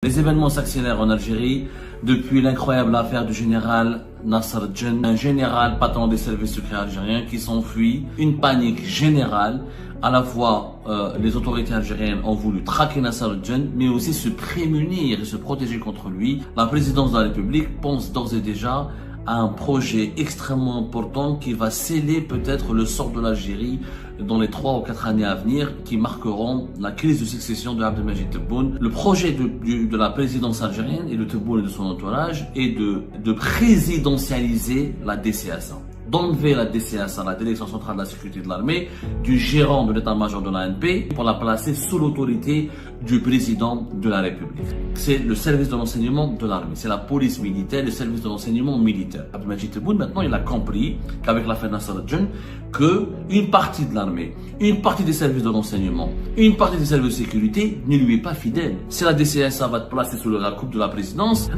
Les événements s'accélèrent en Algérie depuis l'incroyable affaire du général Nasser Djen, un général patron des services secrets algériens qui s'enfuit. Une panique générale. À la fois, les autorités algériennes ont voulu traquer Nasser Djen, mais aussi se prémunir et se protéger contre lui. La présidence de la République pense d'ores et déjà à un projet extrêmement important qui va sceller peut-être le sort de l'Algérie dans les 3 ou 4 années à venir, qui marqueront la crise de succession de Abdelmadjid Tebboune. Le projet de la présidence algérienne et de Tebboune et de son entourage est de présidentialiser la DCSA. D'enlever la DCSA, la Direction Centrale de la Sécurité de l'Armée, du gérant de l'état-major de l'ANP, pour la placer sous l'autorité du président de la République. C'est le service de l'enseignement de l'armée, c'est la police militaire, le service de l'enseignement militaire. Abdelmadjid Tebboune, maintenant, il a compris qu'avec l'affaire Nasser Djen, qu'une partie de l'armée, une partie des services de l'enseignement, une partie des services de sécurité ne lui est pas fidèle. Si la DCSA va te placer sous le coupe de la présidence,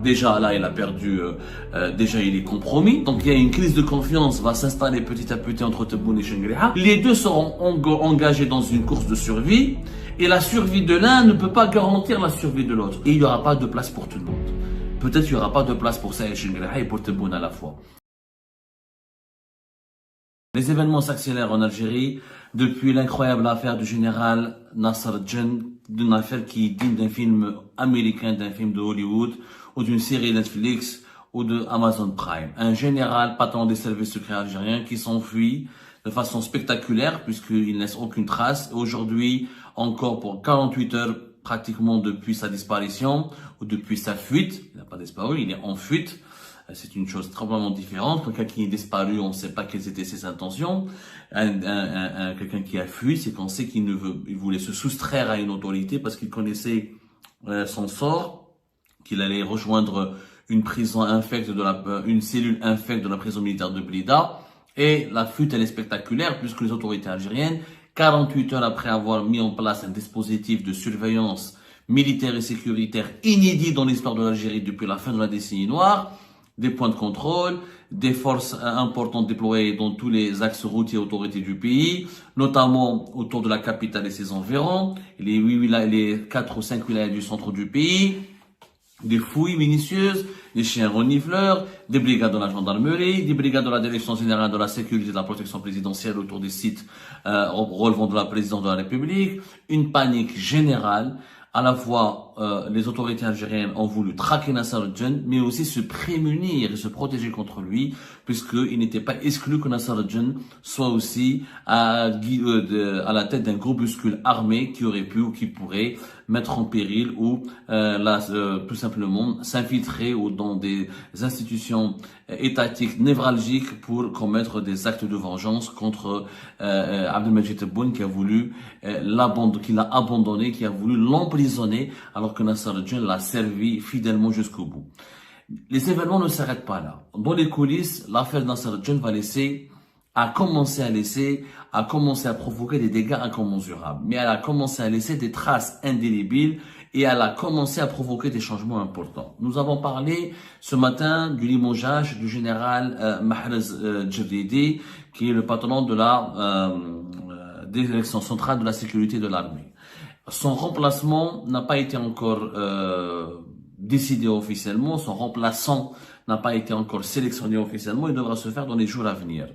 déjà là, il a perdu, déjà il est compromis. Donc il y a une crise de confiance va s'installer petit à petit entre Tebboune et Chenguereha. Les deux seront engagés dans une course de survie et la survie de l'un ne peut pas garantir la survie de l'autre. Et il n'y aura pas de place pour tout le monde. Peut-être qu'il n'y aura pas de place pour Saïd Chenguereha et pour Tebboune à la fois. Les événements s'accélèrent en Algérie depuis l'incroyable affaire du général Nasser Djen, d'une affaire qui est digne d'un film américain, d'un film de Hollywood ou d'une série Netflix ou de Amazon Prime. Un général patron des services secrets algériens qui s'enfuit de façon spectaculaire puisqu'il ne laisse aucune trace. Aujourd'hui, encore pour 48 heures pratiquement depuis sa disparition ou depuis sa fuite, il n'a pas disparu, il est en fuite. C'est une chose complètement différente. Quelqu'un qui est disparu, on ne sait pas quelles étaient ses intentions. Quelqu'un qui a fui, c'est qu'on sait qu'il voulait se soustraire à une autorité parce qu'il connaissait son sort, qu'il allait rejoindre une prison infecte une cellule infecte de la prison militaire de Blida. Et la fuite, elle est spectaculaire puisque les autorités algériennes, 48 heures après avoir mis en place un dispositif de surveillance militaire et sécuritaire inédit dans l'histoire de l'Algérie depuis la fin de la décennie noire, des points de contrôle, des forces importantes déployées dans tous les axes routiers autorités du pays, notamment autour de la capitale et ses environs, les 4 ou 5 wilayas du centre du pays, des fouilles minutieuses, des chiens renifleurs, des brigades de la gendarmerie, des brigades de la Direction générale de la sécurité et de la protection présidentielle autour des sites relevant de la présidence de la République, une panique générale. À la fois, les autorités algériennes ont voulu traquer Nasser Djen, mais aussi se prémunir et se protéger contre lui, puisqu'il n'était pas exclu que Nasser Djen soit aussi à la tête d'un groupuscule armé qui aurait pu ou qui pourrait mettre en péril ou tout simplement s'infiltrer ou dans des institutions étatiques névralgiques pour commettre des actes de vengeance contre Abdelmadjid Tebboune qui a voulu qui l'a abandonné, qui a voulu l'emprisonner alors que Nasser Djen l'a servi fidèlement jusqu'au bout. Les événements ne s'arrêtent pas là. Dans les coulisses, l'affaire Nasser Djen a commencé à provoquer des dégâts incommensurables. Mais elle a commencé à laisser des traces indélébiles et elle a commencé à provoquer des changements importants. Nous avons parlé ce matin du limogeage du général Mahrez Djebridi, qui est le patron de la Direction Centrale de la Sécurité de l'Armée. Son remplacement n'a pas été encore décidé officiellement, son remplaçant n'a pas été encore sélectionné officiellement, il devra se faire dans les jours à venir.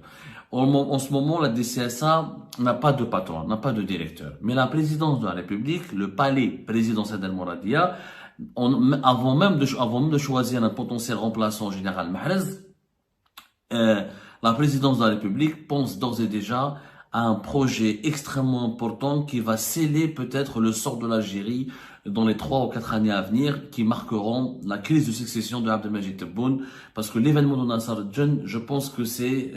En ce moment, la DCSA n'a pas de patron, n'a pas de directeur. Mais la présidence de la République, le palais présidentiel d'El Mouradia, avant même de choisir un potentiel remplaçant général Mahrez, la présidence de la République pense d'ores et déjà à un projet extrêmement important qui va sceller peut-être le sort de l'Algérie dans les 3 ou 4 années à venir, qui marqueront la crise de succession de Abdelmadjid Tebboune, parce que l'événement de Nasser Djen, je pense que c'est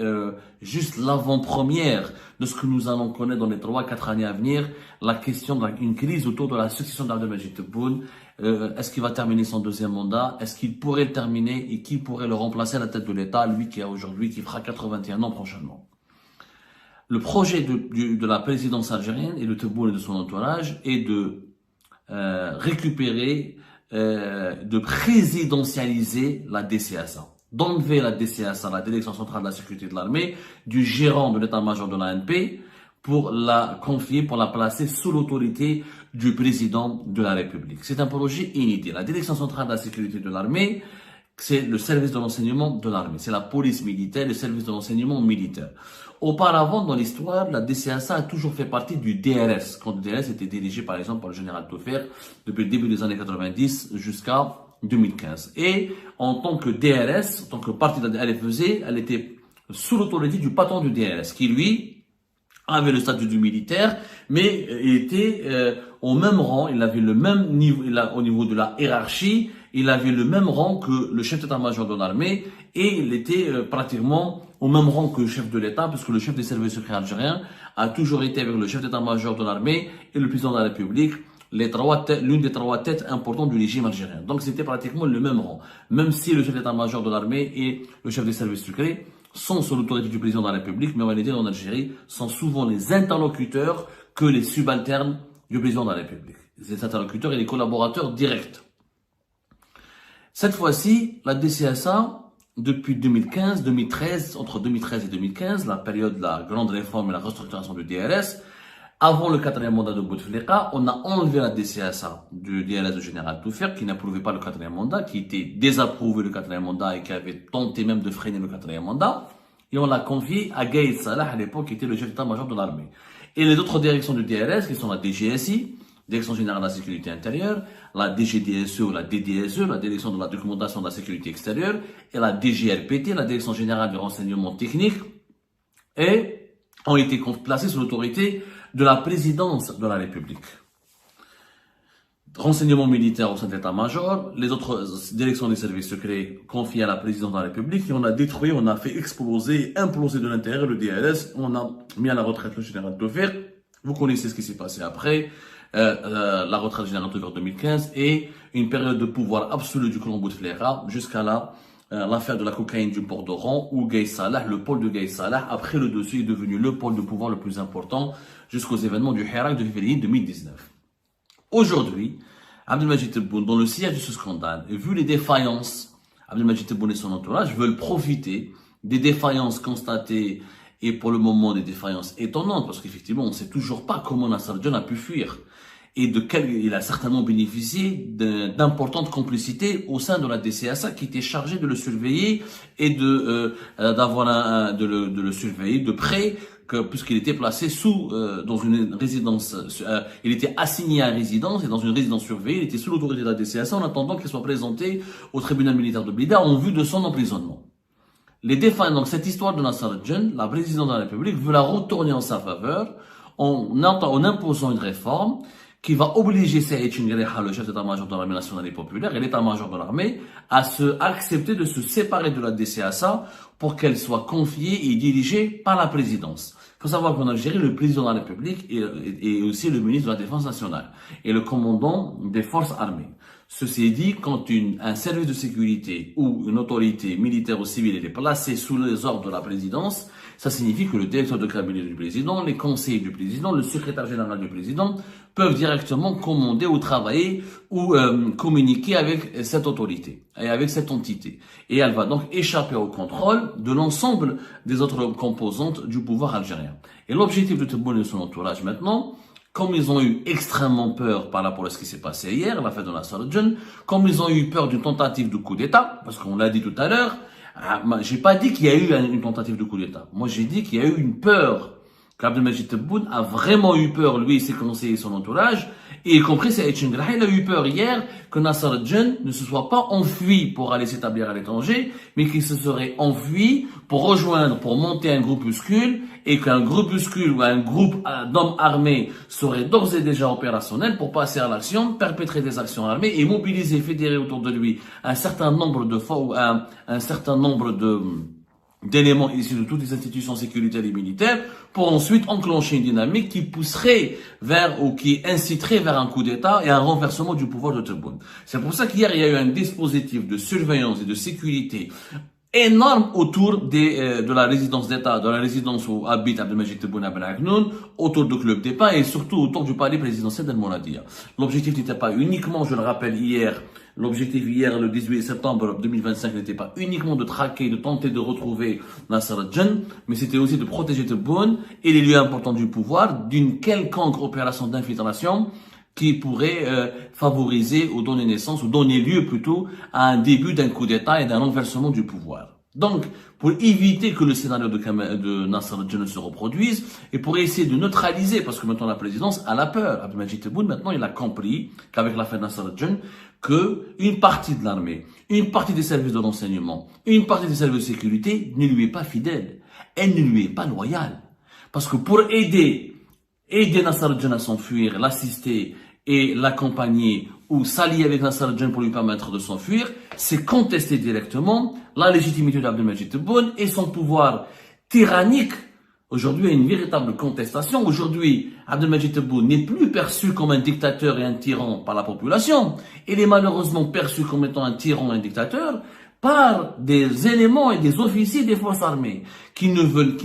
juste l'avant-première de ce que nous allons connaître dans les 3 ou 4 années à venir, la question d'une crise autour de la succession d'Abdelmadjid Tebboune. Est-ce qu'il va terminer son 2e mandat? Est-ce qu'il pourrait le terminer et qui pourrait le remplacer à la tête de l'État, lui qui fera 81 ans prochainement? Le projet de la présidence algérienne et de Tebboune et de son entourage est de récupérer, de présidentialiser la DCSA. D'enlever la DCSA, la Direction Centrale de la Sécurité de l'Armée, du gérant de l'état-major de l'ANP, pour la confier, pour la placer sous l'autorité du président de la République. C'est un projet inédit. La Direction centrale de la sécurité de l'armée, c'est le service de renseignement de l'armée. C'est la police militaire, le service de renseignement militaire. Auparavant, dans l'histoire, la DCSA a toujours fait partie du DRS, quand le DRS était dirigé par exemple par le général Toffer depuis le début des années 90 jusqu'à 2015. Et en tant que DRS, en tant que partie de la elle était sous l'autorité du patron du DRS, qui lui avait le statut du militaire, mais il était au même rang, il avait le même niveau, au niveau de la hiérarchie, il avait le même rang que le chef d'état-major de l'armée, et il était pratiquement au même rang que le chef de l'État, puisque le chef des services secrets algériens a toujours été avec le chef d'état-major de l'armée et le président de la République, l'une des trois têtes importantes du régime algérien. Donc c'était pratiquement le même rang, même si le chef d'état-major de l'armée et le chef des services secrets sont sous l'autorité du président de la République, mais en réalité en Algérie sont souvent les interlocuteurs que les subalternes du président de la République. Les interlocuteurs et les collaborateurs directs. Cette fois-ci, la DCSA, depuis 2015, 2013, entre 2013 et 2015, la période de la grande réforme et la restructuration du DRS, avant le 4e mandat de Bouteflika, on a enlevé la DCSA du DRS du général Toffer, qui n'approuvait pas le 4e mandat, qui était désapprouvé le 4e mandat et qui avait tenté même de freiner le 4e mandat. Et on l'a confié à Gaïd Salah, à l'époque, qui était le chef d'état-major de l'armée. Et les autres directions du DRS, qui sont la DGSI, Direction générale de la sécurité intérieure, la DGDSE ou la DDSE, la Direction de la documentation de la sécurité extérieure, et la DGRPT, la Direction générale du renseignement technique, et ont été placées sous l'autorité de la présidence de la République. Renseignement militaire au sein de l'état-major, les autres directions des services secrets confiées à la présidence de la République, et on a détruit, on a fait exploser, imploser de l'intérieur le DRS, on a mis à la retraite le général Toffer. Vous connaissez ce qui s'est passé après, la retraite du général Toffer en 2015 et une période de pouvoir absolu du clan Bouteflika jusqu'à l'affaire de la cocaïne du port d'Oran où Gaïd Salah, le pôle de Gaïd Salah, après le dessus, est devenu le pôle de pouvoir le plus important jusqu'aux événements du Hirak de février 2019. Aujourd'hui, Abdelmadjid Tebboune, dans le sillage de ce scandale, et vu les défaillances, Abdelmadjid Tebboune et son entourage veulent profiter des défaillances constatées et pour le moment des défaillances étonnantes, parce qu'effectivement, on ne sait toujours pas comment Nasser Djen a pu fuir. Et il a certainement bénéficié d'importantes complicités au sein de la DCSA qui était chargée de le surveiller et de le surveiller de près, puisqu'il était placé dans une résidence, il était assigné à résidence et dans une résidence surveillée, il était sous l'autorité de la DCSA en attendant qu'il soit présenté au tribunal militaire de Blida en vue de son emprisonnement. Les défenseurs, donc cette histoire de Nasser Djen, la présidente de la République veut la retourner en sa faveur en imposant une réforme qui va obliger Saïd Chinguereha, le chef d'état-major de l'armée nationale et populaire, et l'état-major de l'armée, à accepter de se séparer de la DCSA pour qu'elle soit confiée et dirigée par la présidence. Il faut savoir qu'en Algérie, le président de la République est aussi le ministre de la Défense nationale et le commandant des forces armées. Ceci dit, quand un service de sécurité ou une autorité militaire ou civile est placée sous les ordres de la présidence, ça signifie que le directeur de cabinet du président, les conseillers du président, le secrétaire général du président peuvent directement commander ou travailler ou communiquer avec cette autorité et avec cette entité. Et elle va donc échapper au contrôle de l'ensemble des autres composantes du pouvoir algérien. Et l'objectif de Tebboune et son entourage maintenant, comme ils ont eu extrêmement peur par rapport à ce qui s'est passé hier, l'affaire de Nasser Djen, comme ils ont eu peur d'une tentative de coup d'État, parce qu'on l'a dit tout à l'heure, j'ai pas dit qu'il y a eu une tentative de coup d'État. Moi, j'ai dit qu'il y a eu une peur. Qu'Abdelmadjid Tebboune a vraiment eu peur, lui, ses conseillers et son entourage, et y compris Saïd Chinguereha, il a eu peur hier que Nasser Djen ne se soit pas enfui pour aller s'établir à l'étranger, mais qu'il se serait enfui pour monter un groupuscule, et qu'un groupuscule ou un groupe d'hommes armés serait d'ores et déjà opérationnel pour passer à l'action, perpétrer des actions armées et mobiliser, fédérer autour de lui un certain nombre d'éléments issus de toutes les institutions sécuritaires et militaires pour ensuite enclencher une dynamique qui pousserait qui inciterait vers un coup d'État et un renversement du pouvoir de Tebboune. C'est pour ça qu'hier, il y a eu un dispositif de surveillance et de sécurité énorme autour de la résidence d'État, de la résidence où habite Abdelmajid Tebboune Ben Agnoun, autour du club des Pins et surtout autour du palais présidentiel d'El Monadia. L'objectif n'était pas uniquement, je le rappelle hier, l'objectif hier, le 18 septembre 2025, n'était pas uniquement de traquer, de tenter de retrouver Nasser al-Djen, mais c'était aussi de protéger Tebboune et les lieux importants du pouvoir d'une quelconque opération d'infiltration qui pourrait favoriser ou donner naissance, ou donner lieu plutôt, à un début d'un coup d'État et d'un renversement du pouvoir. Donc, pour éviter que le scénario de Nasser al-Djen ne se reproduise, et pour essayer de neutraliser, parce que maintenant la présidence a la peur, Abdelmajid Tebboune, maintenant il a compris qu'avec l'affaire Nasser al-Djen, que une partie de l'armée, une partie des services de renseignement, une partie des services de sécurité ne lui est pas fidèle. Elle ne lui est pas loyale. Parce que pour aider Nasser al-Djen à s'enfuir, l'assister et l'accompagner ou s'allier avec Nasser al-Djen pour lui permettre de s'enfuir, c'est contester directement la légitimité d'Abdelmajid Tebboune et son pouvoir tyrannique. Aujourd'hui, il y a une véritable contestation. Aujourd'hui, Abdelmajid Tebboune n'est plus perçu comme un dictateur et un tyran par la population. Il est malheureusement perçu comme étant un tyran et un dictateur par des éléments et des officiers des forces armées qui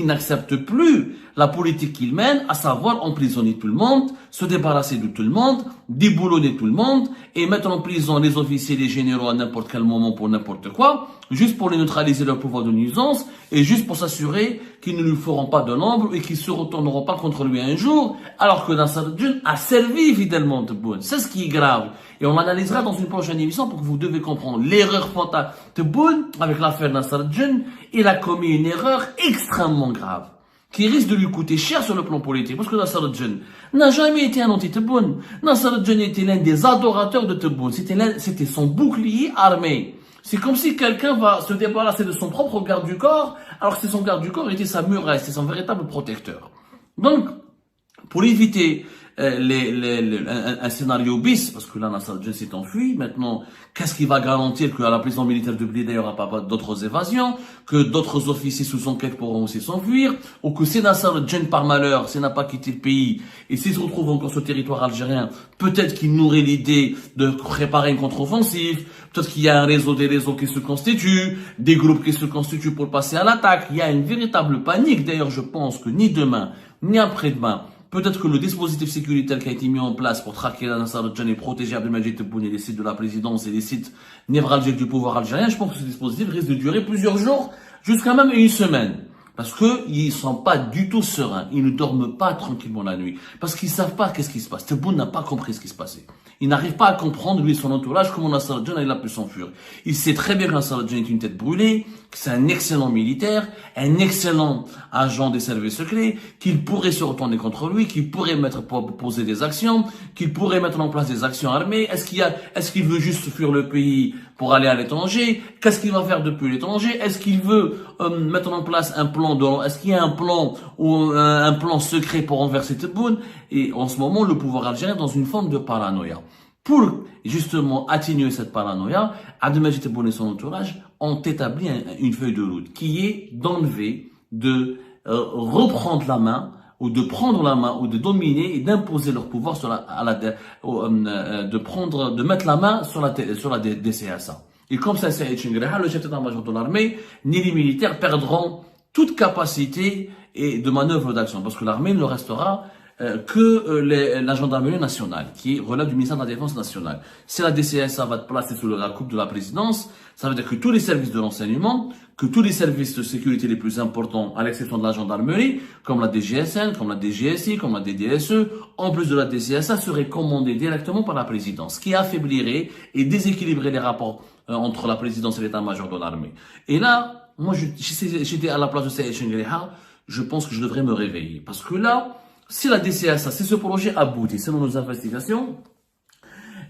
n'acceptent plus la politique qu'il mène, à savoir emprisonner tout le monde, se débarrasser de tout le monde, déboulonner tout le monde et mettre en prison les officiers et les généraux à n'importe quel moment pour n'importe quoi, juste pour les neutraliser leur pouvoir de nuisance et juste pour s'assurer qu'ils ne lui feront pas de l'ombre et qu'ils se retourneront pas contre lui un jour, alors que Nasser al-Djen a servi fidèlement Tebboune. C'est ce qui est grave. Et on l'analysera dans une prochaine émission pour que vous devez comprendre l'erreur fatale. Tebboune, avec l'affaire Nasser al-Djen, il a commis une erreur extrêmement grave, qui risque de lui coûter cher sur le plan politique, parce que Nasser al-Djen n'a jamais été un anti-Tebboune. Nasser al-Djen était l'un des adorateurs de Tebboune. C'était son bouclier armé. C'est comme si quelqu'un va se débarrasser de son propre garde du corps, alors que son garde du corps était sa muraille, c'est son véritable protecteur. Donc, pour éviter un scénario bis, parce que là, Nasser al-Djen s'est enfui. Maintenant, qu'est-ce qui va garantir qu'à la prison militaire de Blida, il n'y aura pas d'autres évasions, que d'autres officiers sous enquête pourront aussi s'enfuir, ou que si Nasser al-Djen, par malheur, s'il n'a pas quitté le pays, et s'il se retrouve encore sur le territoire algérien, peut-être qu'il nourrit l'idée de préparer une contre-offensive, peut-être qu'il y a des réseaux qui se constituent, des groupes qui se constituent pour passer à l'attaque. Il y a une véritable panique. D'ailleurs, je pense que ni demain, ni après-demain, peut-être que le dispositif sécuritaire qui a été mis en place pour traquer Nasser al-Djen et protéger Abdelmajid Tebboune et les sites de la présidence et les sites névralgiques du pouvoir algérien, je pense que ce dispositif risque de durer plusieurs jours, jusqu'à même une semaine. Parce qu'ils sont pas du tout sereins. Ils ne dorment pas tranquillement la nuit. Parce qu'ils savent pas qu'est-ce qui se passe. Tebboune n'a pas compris ce qui se passait. Il n'arrive pas à comprendre, lui et son entourage, comment Nasser al-Djen il a pu s'enfuir. Il sait très bien que Nasser al-Djen est une tête brûlée, que c'est un excellent militaire, un excellent agent des services secrets, qu'il pourrait se retourner contre lui, qu'il pourrait poser des actions, qu'il pourrait mettre en place des actions armées. Est-ce qu'il veut juste fuir le pays pour aller à l'étranger? Qu'est-ce qu'il va faire depuis l'étranger? Est-ce qu'il veut mettre en place un plan est-ce qu'il y a un plan ou un plan secret pour renverser Tebboune? Et en ce moment, le pouvoir algérien est dans une forme de paranoïa. Pour justement atténuer cette paranoïa, Abdelmajid Tebboune et son entourage ont établi une feuille de route qui est d'enlever, de reprendre la main ou de prendre la main ou de dominer et d'imposer leur pouvoir sur de mettre la main sur la DCSA. Et comme ça, c'est Chingreha, le chef d'état-major de l'armée, ni les militaires perdront toute capacité et de manœuvre d'action, parce que l'armée ne restera que la gendarmerie nationale, qui relève du ministère de la Défense nationale. Si la DCSA va être placée sous la coupe de la présidence, ça veut dire que tous les services de renseignement, que tous les services de sécurité les plus importants, à l'exception de la gendarmerie, comme la DGSN, comme la DGSI, comme la DDSE, en plus de la DCSA, seraient commandés directement par la présidence, ce qui affaiblirait et déséquilibrerait les rapports entre la présidence et l'état-major de l'armée. Et là, moi, j'étais à la place de Saïd Chingreha, je pense que je devrais me réveiller. Parce que là, si la DCSA, si ce projet aboutit, selon nos investigations,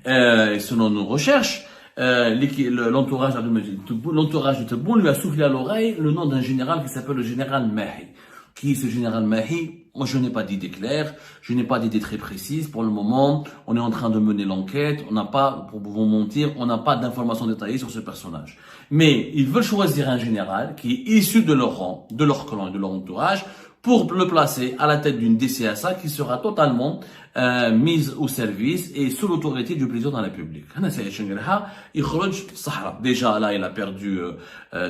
et selon nos recherches, l'entourage de Tebboune lui a soufflé à l'oreille le nom d'un général qui s'appelle le général Mahi. Qui est ce général Mahi? Moi, je n'ai pas d'idée claire, je n'ai pas d'idée très précise. Pour le moment, on est en train de mener l'enquête, on n'a pas, pour vous mentir, on n'a pas d'informations détaillées sur ce personnage. Mais ils veulent choisir un général qui est issu de leur rang, de leur clan et de leur entourage, pour le placer à la tête d'une DCSA qui sera totalement mise au service et sous l'autorité du président de la République. Déjà là, il a perdu,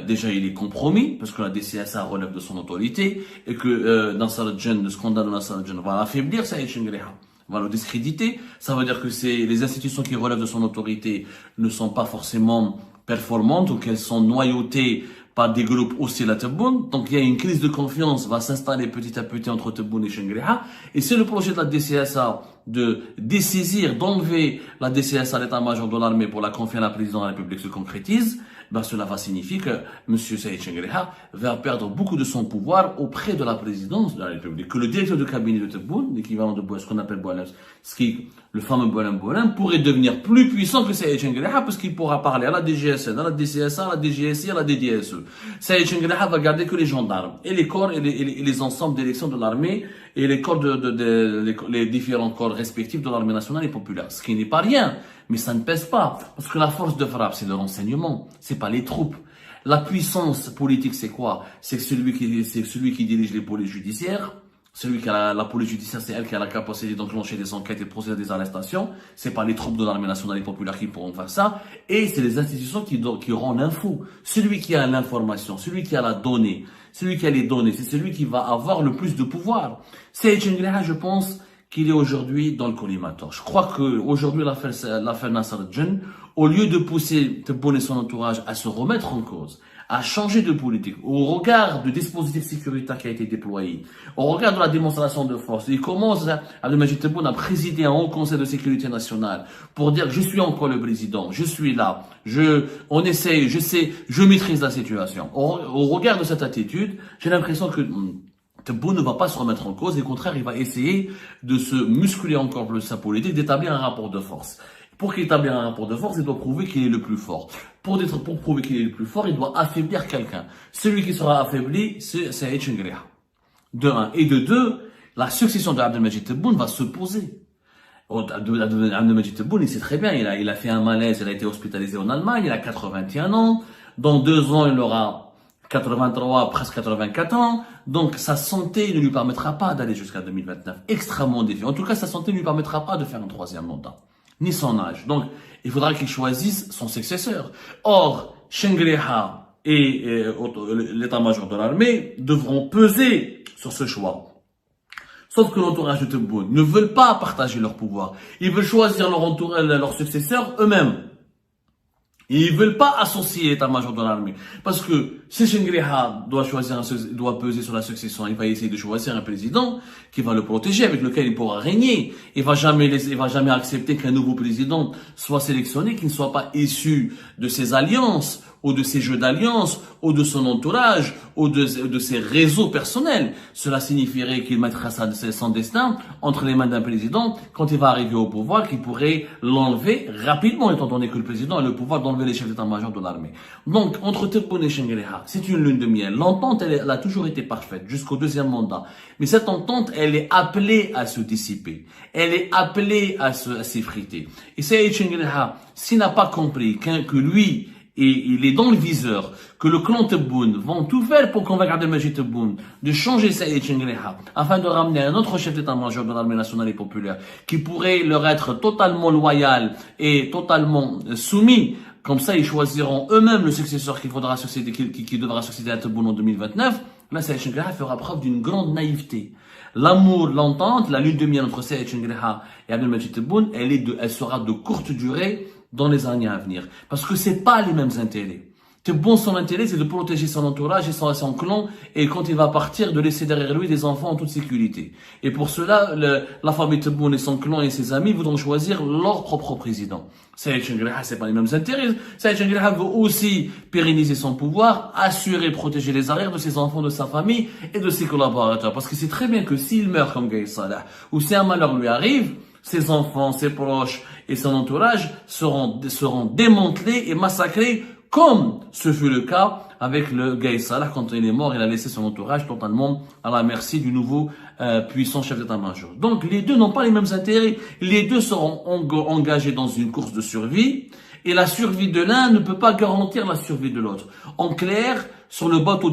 déjà il est compromis parce que la DCSA relève de son autorité et que le scandale de Nasser Al-Jen va affaiblir Saïd Chengrha, va le discréditer. Ça veut dire que les institutions qui relèvent de son autorité ne sont pas forcément performantes ou qu'elles sont noyautées par des groupes hostiles à Tebboune. Donc il y a une crise de confiance va s'installer petit à petit entre Tebboune et Chengrha. Et c'est le projet de la DCSA de dessaisir, d'enlever la DCSA à l'état-major de l'armée pour la confier à la présidence de la République se concrétise. Ben, cela va signifier que M. Saïd Chengrha va perdre beaucoup de son pouvoir auprès de la présidence de la République. Que le directeur de cabinet de Tebboune, l'équivalent de ce qu'on appelle le fameux Boualem, pourrait devenir plus puissant que Saïd Chengrha parce qu'il pourra parler à la DGSN, à la DCSA, à la DGSI, à la DDSE. Saïd Chengrha va garder que les gendarmes et les corps et les ensembles d'élections de l'armée et les corps les différents corps respectifs de l'armée nationale et populaire. Ce qui n'est pas rien. Mais ça ne pèse pas, parce que la force de frappe, c'est le renseignement, c'est pas les troupes. La puissance politique, c'est quoi? C'est celui qui dirige les polices judiciaires. Celui qui a la police judiciaire, c'est elle qui a la capacité d'enclencher des enquêtes et de procéder à des arrestations. C'est pas les troupes de l'armée nationale et populaire qui pourront faire ça. Et c'est les institutions qui auront l'info. Celui qui a l'information, celui qui a la donnée, celui qui a les données, c'est celui qui va avoir le plus de pouvoir. Saïd Chengrha, je pense qu'il est aujourd'hui dans le collimateur. Je crois que aujourd'hui l'affaire Nasser Al-Jen, au lieu de pousser Tebboune et son entourage à se remettre en cause, à changer de politique, au regard du dispositif sécuritaire qui a été déployé, au regard de la démonstration de force, il commence Abdelmajid Tebboune à présider un haut conseil de sécurité nationale pour dire que je suis encore le président, je suis là, on essaye, je sais, je maîtrise la situation. Au regard de cette attitude, j'ai l'impression que Tebboune ne va pas se remettre en cause, et au contraire, il va essayer de se muscler encore plus sa politique, d'établir un rapport de force. Pour qu'il établisse un rapport de force, il doit prouver qu'il est le plus fort. Pour prouver qu'il est le plus fort, il doit affaiblir quelqu'un. Celui qui sera affaibli, c'est Saïd Chengrha. De un. Et de deux, la succession de Abdelmajid Tebboune va se poser. Abdelmajid Tebboune, il sait très bien, il a fait un malaise, il a été hospitalisé en Allemagne, il a 81 ans. Dans 2 ans, il aura 83, presque 84 ans. Donc, sa santé ne lui permettra pas d'aller jusqu'à 2029. Extrêmement défi. En tout cas, sa santé ne lui permettra pas de faire un 3e mandat. Ni son âge. Donc, il faudra qu'il choisisse son successeur. Or, Chengrha et l'état-major de l'armée devront peser sur ce choix. Sauf que l'entourage de Tebboune ne veulent pas partager leur pouvoir. Ils veulent choisir leur successeur eux-mêmes. Et ils veulent pas associer l'état-major de l'armée. Parce que si Chengrha doit peser sur la succession, il va essayer de choisir un président qui va le protéger, avec lequel il pourra régner. Il va jamais accepter qu'un nouveau président soit sélectionné, qui ne soit pas issu de ses alliances, ou de ses jeux d'alliance, ou de son entourage, ou de ses réseaux personnels. Cela signifierait qu'il mettra son destin entre les mains d'un président quand il va arriver au pouvoir, qui pourrait l'enlever rapidement, étant donné que le président a le pouvoir d'enlever les chefs d'état-major de l'armée. Donc, entre Tebboune et Chengrha, c'est une lune de miel. L'entente, elle a toujours été parfaite, jusqu'au 2e mandat. Mais cette entente, elle est appelée à se dissiper. Elle est appelée à s'effriter. Et Saïd Chengrha, s'il n'a pas compris que lui, et il est dans le viseur, que le clan Tebboune vont tout faire pour convaincre Abdelmajid Tebboune de changer Saïd Chengrha afin de ramener un autre chef d'état-major de l'armée nationale et populaire qui pourrait leur être totalement loyal et totalement soumis. Comme ça, ils choisiront eux-mêmes le successeur qui devra succéder à Tebboune en 2029. Là, Saïd Chengrha fera preuve d'une grande naïveté. L'amour, l'entente, la lune de miel entre Saïd Chengrha et Abdelmajid Tebboune, elle sera de courte durée dans les années à venir. Parce que c'est pas les mêmes intérêts. Tebboune, son intérêt, c'est de protéger son entourage et son clan, et quand il va partir, de laisser derrière lui des enfants en toute sécurité. Et pour cela, la famille Tebboune et son clan et ses amis voudront choisir leur propre président. Saïd Chengrha, c'est pas les mêmes intérêts. Saïd Chengrha veut aussi pérenniser son pouvoir, assurer, protéger les arrières de ses enfants, de sa famille et de ses collaborateurs. Parce que c'est très bien que s'il meurt comme Gaï Salah, ou si un malheur lui arrive, ses enfants, ses proches et son entourage seront démantelés et massacrés, comme ce fut le cas avec le Gaï Salah. Quand il est mort, il a laissé son entourage totalement à la merci du nouveau puissant chef d'état-major. Donc les deux n'ont pas les mêmes intérêts. Les deux seront engagés dans une course de survie, et la survie de l'un ne peut pas garantir la survie de l'autre. En clair, Sur le bateau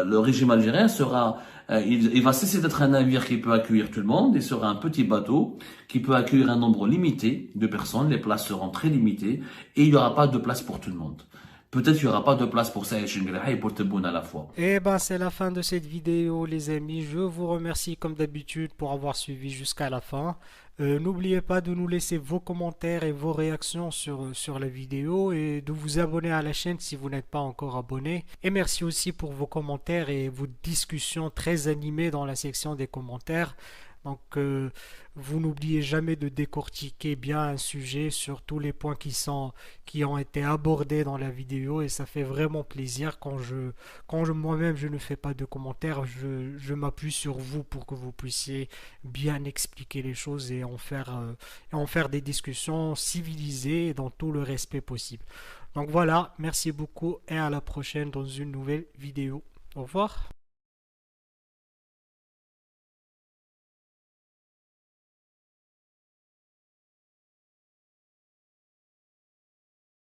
le régime algérien sera, il va cesser d'être un navire qui peut accueillir tout le monde, il sera un petit bateau qui peut accueillir un nombre limité de personnes, les places seront très limitées et il n'y aura pas de place pour tout le monde. Peut-être qu'il n'y aura pas de place pour Saïd Chengreh et pour Tebboune à la fois. Et ben c'est la fin de cette vidéo les amis. Je vous remercie comme d'habitude pour avoir suivi jusqu'à la fin. N'oubliez pas de nous laisser vos commentaires et vos réactions sur la vidéo et de vous abonner à la chaîne si vous n'êtes pas encore abonné. Et merci aussi pour vos commentaires et vos discussions très animées dans la section des commentaires. Donc, vous n'oubliez jamais de décortiquer bien un sujet sur tous les points qui ont été abordés dans la vidéo et ça fait vraiment plaisir quand moi-même je ne fais pas de commentaires, je m'appuie sur vous pour que vous puissiez bien expliquer les choses et en faire des discussions civilisées et dans tout le respect possible. Donc voilà, merci beaucoup et à la prochaine dans une nouvelle vidéo. Au revoir.